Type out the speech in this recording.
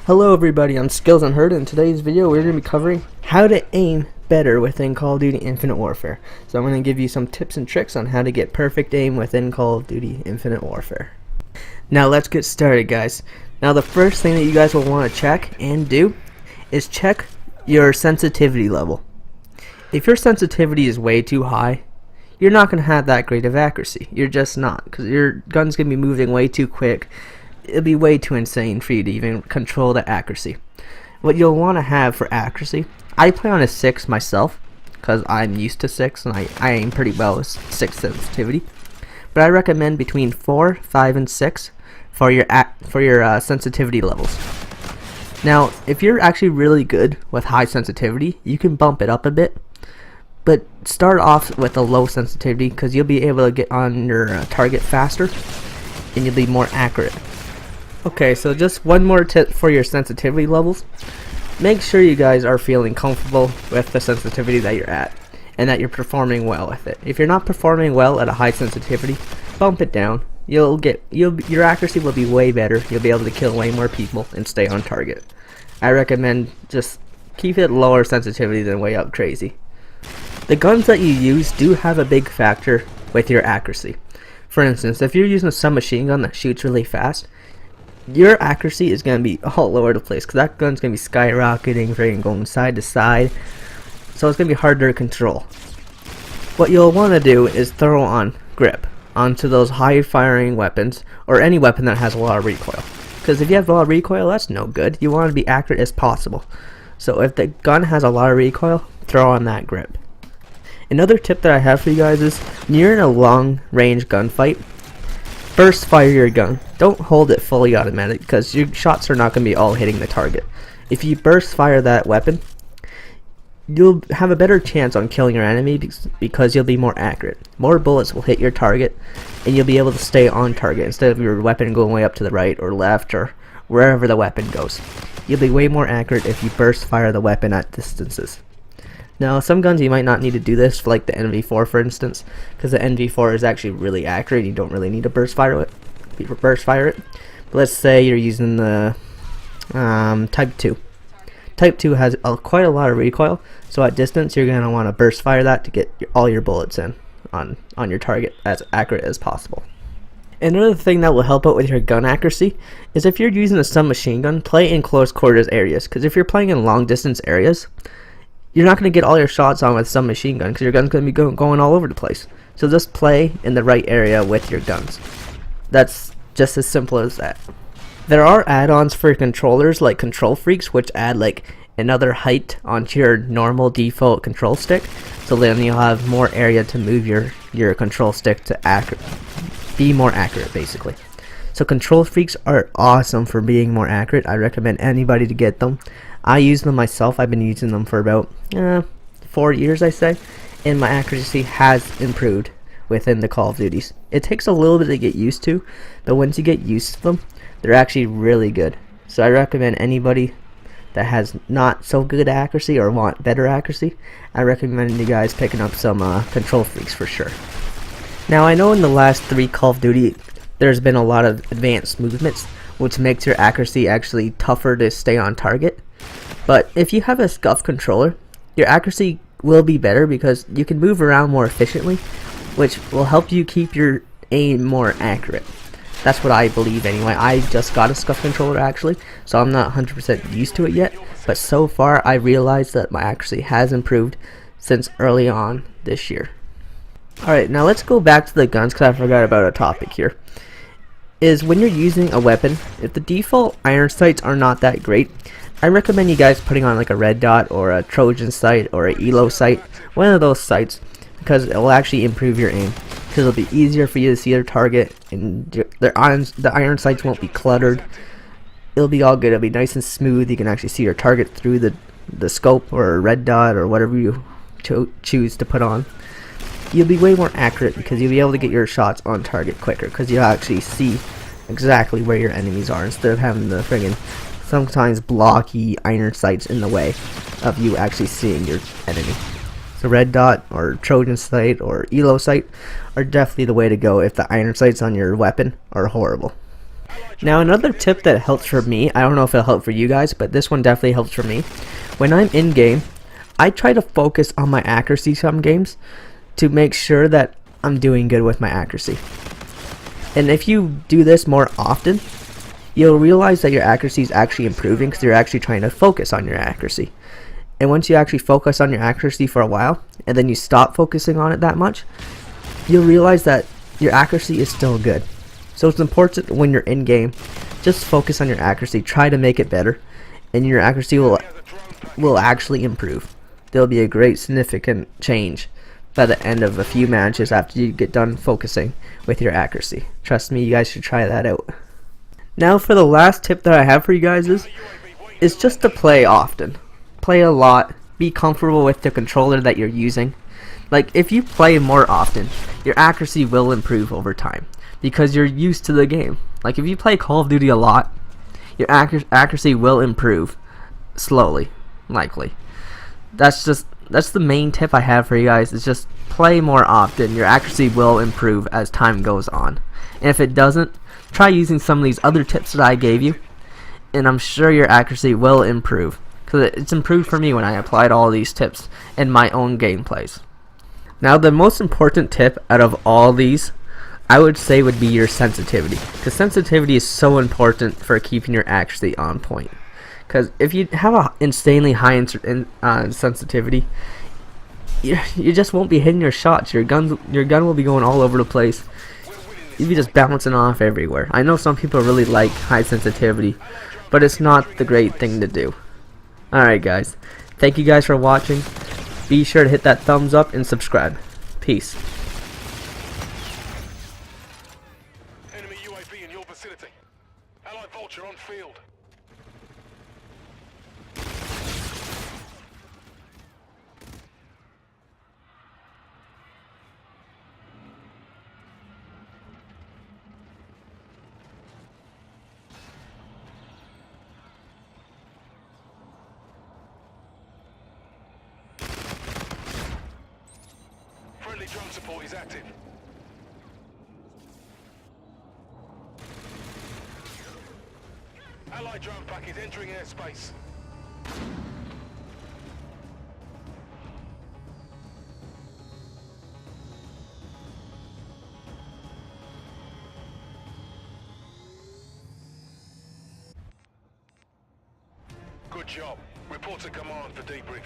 Hello everybody, I'm Skills Unheard. In today's video we're going to be covering how to aim better within Call of Duty Infinite Warfare. So I'm going to give you some tips and tricks on how to get perfect aim within Call of Duty Infinite Warfare. Now let's get started, guys. Now the first thing that you guys will want to check and do is check your sensitivity level. If your sensitivity is way too high, you're not going to have that great of accuracy. You're just not, because your gun's going to be moving way too quick. It'll be way too insane for you to even control the accuracy. What you'll want to have for accuracy, I play on a 6 myself because I'm used to 6 and I aim pretty well with 6 sensitivity, but I recommend between 4, 5, and 6 for your sensitivity levels. Now if you're actually really good with high sensitivity, you can bump it up a bit, but start off with a low sensitivity because you'll be able to get on your target faster and you'll be more accurate. Okay, so just one more tip for your sensitivity levels. Make sure you guys are feeling comfortable with the sensitivity that you're at and that you're performing well with it. If you're not performing well at a high sensitivity, bump it down. Your accuracy will be way better. You'll be able to kill way more people and stay on target. I recommend just keep it lower sensitivity than way up crazy. The guns that you use do have a big factor with your accuracy. For instance, if you're using a submachine gun that shoots really fast, your accuracy is going to be all over the place because that gun's going to be skyrocketing, freaking going side to side, so it's going to be harder to control. What you'll want to do is throw on grip onto those high firing weapons or any weapon that has a lot of recoil, because if you have a lot of recoil, that's no good. You want to be accurate as possible, so if the gun has a lot of recoil, throw on that grip. Another tip that I have for you guys is when you're in a long range gunfight, burst fire your gun. Don't hold it fully automatic because your shots are not going to be all hitting the target. If you burst fire that weapon, you'll have a better chance on killing your enemy because you'll be more accurate. More bullets will hit your target and you'll be able to stay on target instead of your weapon going way up to the right or left or wherever the weapon goes. You'll be way more accurate if you burst fire the weapon at distances. Now, some guns you might not need to do this, like the NV4 for instance, because the NV4 is actually really accurate. You don't really need to burst fire it. But let's say you're using the Type 2. Type 2 has quite a lot of recoil, so at distance you're going to want to burst fire that to get all your bullets in on your target as accurate as possible. Another thing that will help out with your gun accuracy is if you're using a submachine gun, play in close quarters areas, because if you're playing in long distance areas, you're not going to get all your shots on with submachine gun because your gun's going to be going all over the place. So just play in the right area with your guns. That's just as simple as that. There are add-ons for controllers like Control Freaks, which add like another height onto your normal default control stick, so then you'll have more area to move your control stick to be more accurate basically. So Control Freaks are awesome for being more accurate. I recommend anybody to get them. I use them myself. I've been using them for about 4 years, I say, and my accuracy has improved within the Call of Duties. It takes a little bit to get used to, but once you get used to them, they're actually really good. So I recommend anybody that has not so good accuracy or want better accuracy, I recommend you guys picking up some Control Freaks for sure. Now I know in the last 3 Call of Duty there's been a lot of advanced movements which makes your accuracy actually tougher to stay on target. But if you have a scuff controller, your accuracy will be better because you can move around more efficiently, which will help you keep your aim more accurate. That's what I believe anyway. I just got a scuff controller actually, so I'm not 100% used to it yet, but so far I realized that my accuracy has improved since early on this year. Alright, now let's go back to the guns because I forgot about a topic here. Is when you're using a weapon, if the default iron sights are not that great, I recommend you guys putting on like a red dot or a Trojan sight or a Elo sight, one of those sights, because it will actually improve your aim. Because it'll be easier for you to see their target, and the iron sights won't be cluttered. It'll be all good. It'll be nice and smooth. You can actually see your target through the scope or a red dot or whatever you choose to put on. You'll be way more accurate because you'll be able to get your shots on target quicker because you'll actually see exactly where your enemies are instead of having the friggin' sometimes blocky iron sights in the way of you actually seeing your enemy. So red dot or Trojan sight or Elo sight are definitely the way to go if the iron sights on your weapon are horrible. Now another tip that helps for me, I don't know if it'll help for you guys, but this one definitely helps for me. When I'm in game, I try to focus on my accuracy some games to make sure that I'm doing good with my accuracy. And if you do this more often, you'll realize that your accuracy is actually improving because you're actually trying to focus on your accuracy. And once you actually focus on your accuracy for a while, and then you stop focusing on it that much, you'll realize that your accuracy is still good. So it's important when you're in game, just focus on your accuracy, try to make it better, and your accuracy will actually improve. There'll be a great significant change by the end of a few matches after you get done focusing with your accuracy. Trust me, you guys should try that out. Now for the last tip that I have for you guys is just to play often. Play a lot, be comfortable with the controller that you're using. Like if you play more often, your accuracy will improve over time because you're used to the game. Like if you play Call of Duty a lot, your accuracy will improve slowly, likely. That's the main tip I have for you guys, is just play more often. Your accuracy will improve as time goes on. And if it doesn't, try using some of these other tips that I gave you, and I'm sure your accuracy will improve. Because it's improved for me when I applied all these tips in my own gameplays. Now the most important tip out of all these, I would say, would be your sensitivity. Because sensitivity is so important for keeping your accuracy on point. Because if you have an insanely high sensitivity, you just won't be hitting your shots. Your gun will be going all over the place. You'll be just bouncing off everywhere. I know some people really like high sensitivity, but it's not the great thing to do. Alright guys, thank you guys for watching. Be sure to hit that thumbs up and subscribe. Peace. Enemy UAV in your vicinity. Allied Vulture on field. Friendly drone support is active. Allied drone pack is entering airspace. Good job. Report to command for debrief.